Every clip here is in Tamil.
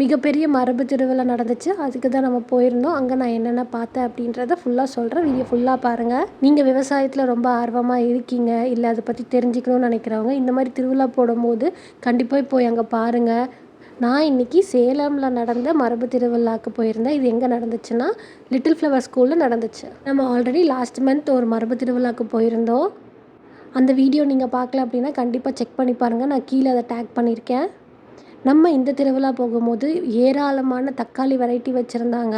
மிகப்பெரிய மரபு திருவிழா நடந்துச்சு. அதுக்கு தான் நம்ம போயிருந்தோம். அங்கே நான் என்னென்ன பார்த்தேன் அப்படின்றத ஃபுல்லாக சொல்கிறேன். வீடியோ ஃபுல்லாக பாருங்கள். நீங்கள் விவசாயத்தில் ரொம்ப ஆர்வமாக இருக்கீங்க, இல்லை அதை பற்றி தெரிஞ்சுக்கணும்னு நினைக்கிறவங்க இந்த மாதிரி திருவிழா போடும்போது கண்டிப்பாக போய் அங்கே பாருங்கள். நான் இன்றைக்கி சேலமில் நடந்த மரபு திருவிழாவுக்கு போயிருந்தேன். இது எங்கே நடந்துச்சுன்னா லிட்டில் ஃப்ளவர் ஸ்கூலில் நடந்துச்சு. நம்ம ஆல்ரெடி லாஸ்ட் மந்த் ஒரு மரபு திருவிழாவுக்கு போயிருந்தோம். அந்த வீடியோ நீங்கள் பார்க்கல அப்படின்னா கண்டிப்பாக செக் பண்ணி பாருங்கள். நான் கீழே அதை டேக் பண்ணியிருக்கேன். நம்ம இந்த திருவிழா போகும்போது ஏராளமான தக்காளி வெரைட்டி வச்சுருந்தாங்க.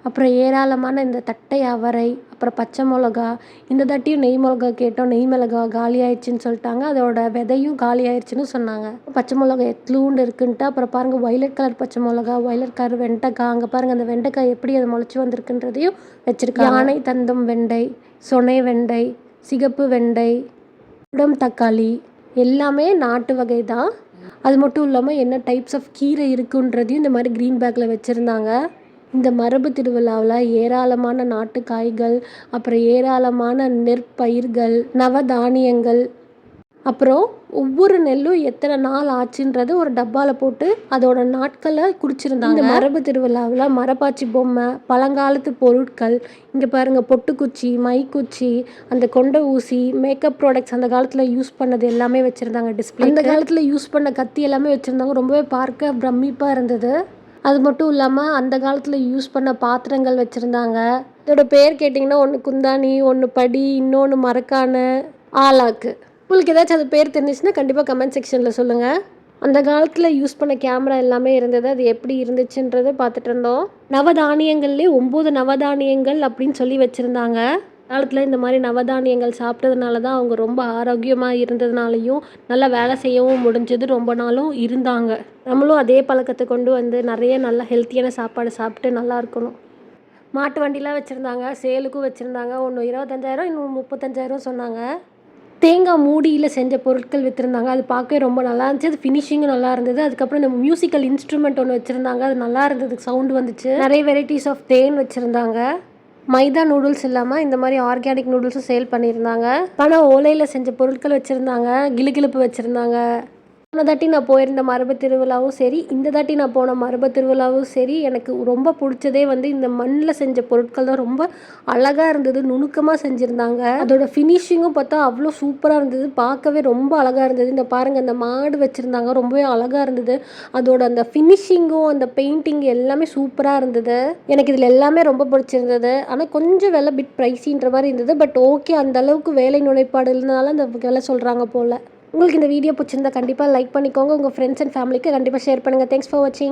அப்புறம் ஏராளமான இந்த தட்டை அவரை, அப்புறம் பச்சை மிளகா. இந்த தட்டியும் நெய் மிளகா கேட்டோம். நெய் மிளகா காலி ஆயிடுச்சுன்னு சொல்லிட்டாங்க. அதோட விதையும் காலி ஆயிடுச்சுன்னு சொன்னாங்க. பச்சை மிளகா எத்லூண்டு இருக்குன்ட்டு. அப்புறம் பாருங்கள் வைலட் கலர் பச்சை மிளகா, வைலட் கலர் வெண்டைக்காய். அங்கே பாருங்கள் அந்த வெண்டைக்காய் எப்படி அது முளைச்சி வந்திருக்குன்றதையும் வச்சுருக்காங்க. யானை தந்தம் வெண்டை, சொனை வெண்டை, சிகப்பு வெண்டை, குடம் தக்காளி எல்லாமே நாட்டு வகை தான். அது மட்டும் இல்லாமல் என்ன டைப்ஸ் ஆஃப் கீரை இருக்குன்றதையும் இந்த மாதிரி க்ரீன் பேக்கில் வச்சுருந்தாங்க. இந்த மரபு திருவிழாவில் ஏராளமான நாட்டு காய்கள், அப்புறம் ஏராளமான நெற்பயிர்கள், நவதானியங்கள், அப்புறம் ஒவ்வொரு நெல்லும் எத்தனை நாள் ஆச்சுன்றது ஒரு டப்பாவில் போட்டு அதோட நாட்களை குறிச்சிருந்தாங்க. இந்த மரபு திருவிழாவில் மரப்பாச்சி பொம்மை, பழங்காலத்து பொருட்கள், இங்கே பாருங்கள் பொட்டுக்குச்சி, மைக்குச்சி, அந்த கொண்டை ஊசி, மேக்கப் ப்ராடக்ட்ஸ் அந்த காலத்தில் யூஸ் பண்ணது எல்லாமே வச்சுருந்தாங்க டிஸ்பிளே. அந்த காலத்தில் யூஸ் பண்ண கத்தி எல்லாமே வச்சுருந்தாங்க. ரொம்பவே பார்க்க பிரமிப்பாக இருந்தது. அது மட்டும் இல்லாமல் அந்த காலத்தில் யூஸ் பண்ண பாத்திரங்கள் வச்சுருந்தாங்க. இதோட பேர் கேட்டிங்கன்னா ஒன்று குந்தாணி, ஒன்று படி, இன்னொன்று மரக்கான, ஆலாக்கு. உங்களுக்கு ஏதாச்சும் அது பேர் தெரிஞ்சிச்சுன்னா கண்டிப்பாக கமெண்ட் செக்ஷனில் சொல்லுங்கள். அந்த காலத்தில் யூஸ் பண்ண கேமரா எல்லாமே இருந்தது. அது எப்படி இருந்துச்சுன்றதை பார்த்துட்டு இருந்தோம். நவதானியங்கள்லேயே 9 நவதானியங்கள் அப்படின்னு சொல்லி வச்சுருந்தாங்க. காலத்தில் இந்த மாதிரி நவதானியங்கள் சாப்பிட்டதுனால தான் அவங்க ரொம்ப ஆரோக்கியமாக இருந்ததுனாலையும் நல்லா வேலை செய்யவும் முடிஞ்சது, ரொம்ப நாளும் இருந்தாங்க. நம்மளும் அதே பழக்கத்தை கொண்டு வந்து நிறைய நல்ல ஹெல்த்தியான சாப்பாடு சாப்பிட்டு நல்லா இருக்கணும். மாட்டு வண்டிலாம் வச்சுருந்தாங்க, சேலுக்கும் வச்சுருந்தாங்க. ஒன்று 25,000, இன்னும் 35,000 சொன்னாங்க. தேங்காய் மூடியில் செஞ்ச பொருட்கள் விற்றுருந்தாங்க. அது பார்க்கவே ரொம்ப நல்லா இருந்துச்சு. அது ஃபினிஷிங்கும் நல்லா இருந்தது. அதுக்கப்புறம் இந்த மியூசிக்கல் இன்ஸ்ட்ருமெண்ட் ஒன்று வச்சுருந்தாங்க. அது நல்லா இருந்தது, சவுண்டு வந்துச்சு. நிறைய வெரைட்டிஸ் ஆஃப் தேன் வச்சுருந்தாங்க. மைதா நூடுல்ஸ் இல்லாமல் இந்த மாதிரி ஆர்கானிக் நூடுல்ஸும் சேல் பண்ணியிருந்தாங்க. ஆனால் ஓலையில் செஞ்ச பொருட்கள் வச்சுருந்தாங்க. கிளுகிளுப்பு வச்சுருந்தாங்க. போன தாட்டி நான் போயிருந்த மரபு திருவிழாவும் சரி, இந்த தாட்டி நான் போன மரபு திருவிழாவும் சரி, எனக்கு ரொம்ப பிடிச்சதே வந்து இந்த மண்ணில் செஞ்ச பொருட்கள் தான். ரொம்ப அழகாக இருந்தது, நுணுக்கமாக செஞ்சுருந்தாங்க. அதோட ஃபினிஷிங்கும் பார்த்தா அவ்வளோ சூப்பராக இருந்தது, பார்க்கவே ரொம்ப அழகாக இருந்தது. இந்த பாருங்கள் இந்த மாடு வச்சுருந்தாங்க, ரொம்பவே அழகாக இருந்தது. அதோட அந்த ஃபினிஷிங்கும் அந்த பெயிண்டிங் எல்லாமே சூப்பராக இருந்தது. எனக்கு இதில் எல்லாமே ரொம்ப பிடிச்சிருந்தது. ஆனால் கொஞ்சம் விலை பிட் ப்ரைஸின்ற மாதிரி இருந்தது. பட் ஓகே, அந்தளவுக்கு வேலை நுழைப்பாடு இருந்தனால அந்த விலை சொல்கிறாங்க போல். உங்களுக்கு இந்த வீடியோ பிடிச்சிருந்தா கண்டிப்பாக லைக் பண்ணிக்கோங்க. உங்கள் ஃப்ரெண்ட்ஸ் அண்ட் ஃபேமிலிக்கு கண்டிப்பாக ஷேர் பண்ணுங்கள். தேங்க்ஸ் ஃபார் வாட்சிங்.